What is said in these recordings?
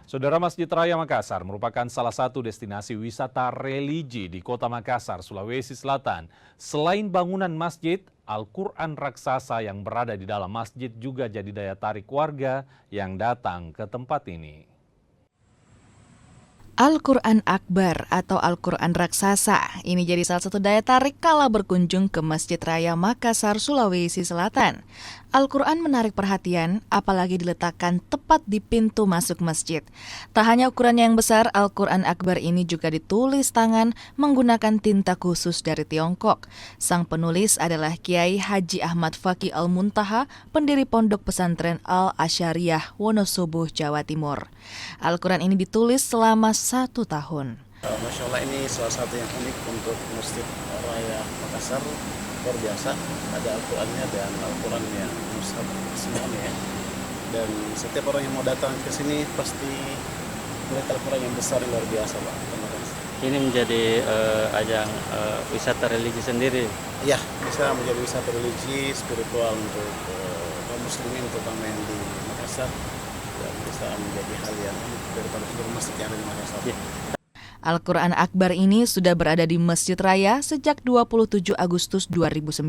Saudara, Masjid Raya Makassar merupakan salah satu destinasi wisata religi di Kota Makassar, Sulawesi Selatan. Selain bangunan masjid, Al-Quran raksasa yang berada di dalam masjid juga jadi daya tarik warga yang datang ke tempat ini. Al-Quran Akbar atau Al-Quran Raksasa ini jadi salah satu daya tarik kala berkunjung ke Masjid Raya Makassar, Sulawesi Selatan. Al-Quran menarik perhatian, apalagi diletakkan tepat di pintu masuk masjid. Tak hanya ukurannya yang besar, Al-Quran Akbar ini juga ditulis tangan menggunakan tinta khusus dari Tiongkok. Sang penulis adalah Kiai Haji Ahmad Faqih Al-Muntaha, pendiri Pondok Pesantren Al-Asyariah, Wonosobo, Jawa Timur. Al-Quran ini ditulis selama 1 tahun. Masya Allah, ini salah satu yang unik untuk Masjid Raya Makassar. Luar biasa, ada Al-Qurannya dan Al-Qurannya Mushaf semuanya ya. Dan setiap orang yang mau datang ke sini pasti melihat Al-Quran yang besar yang luar biasa, Pak. Ini menjadi ajang wisata religi sendiri. Iya, bisa menjadi wisata religi, spiritual untuk kaum muslimin terutama yang di Makassar, dan bisa menjadi hal yang unik daripada seluruh masjid yang ada di Makassar. Ya. Al-Quran Akbar ini sudah berada di Masjid Raya sejak 27 Agustus 2009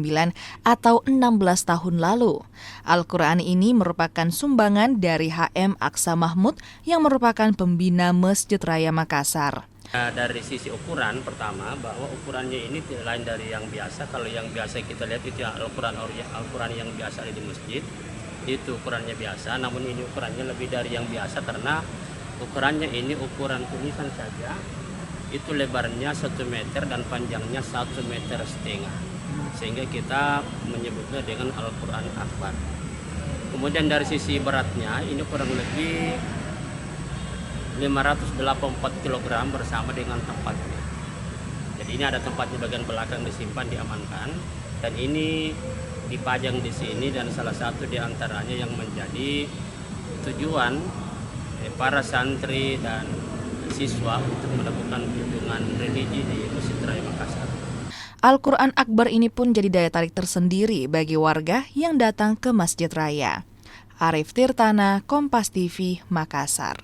atau 16 tahun lalu. Al-Quran ini merupakan sumbangan dari HM Aksa Mahmud yang merupakan pembina Masjid Raya Makassar. Dari sisi ukuran pertama, bahwa ukurannya ini tidak lain dari yang biasa. Kalau yang biasa kita lihat itu Al-Quran yang biasa ada di masjid, itu ukurannya biasa. Namun ini ukurannya lebih dari yang biasa karena ukurannya ini ukuran tulisan saja. Itu lebarnya 1 meter dan panjangnya 1,5 meter. Sehingga kita menyebutnya dengan Al-Quran Akbar. Kemudian dari sisi beratnya ini kurang lebih 584 kg bersama dengan tempatnya. Jadi ini ada tempatnya bagian belakang disimpan, diamankan, dan ini dipajang di sini, dan salah satu di antaranya yang menjadi tujuan para santri dan siswa untuk melakukan kunjungan religi di Masjid Raya Makassar. Al-Quran Akbar ini pun jadi daya tarik tersendiri bagi warga yang datang ke Masjid Raya. Arif Tirtana, Kompas TV, Makassar.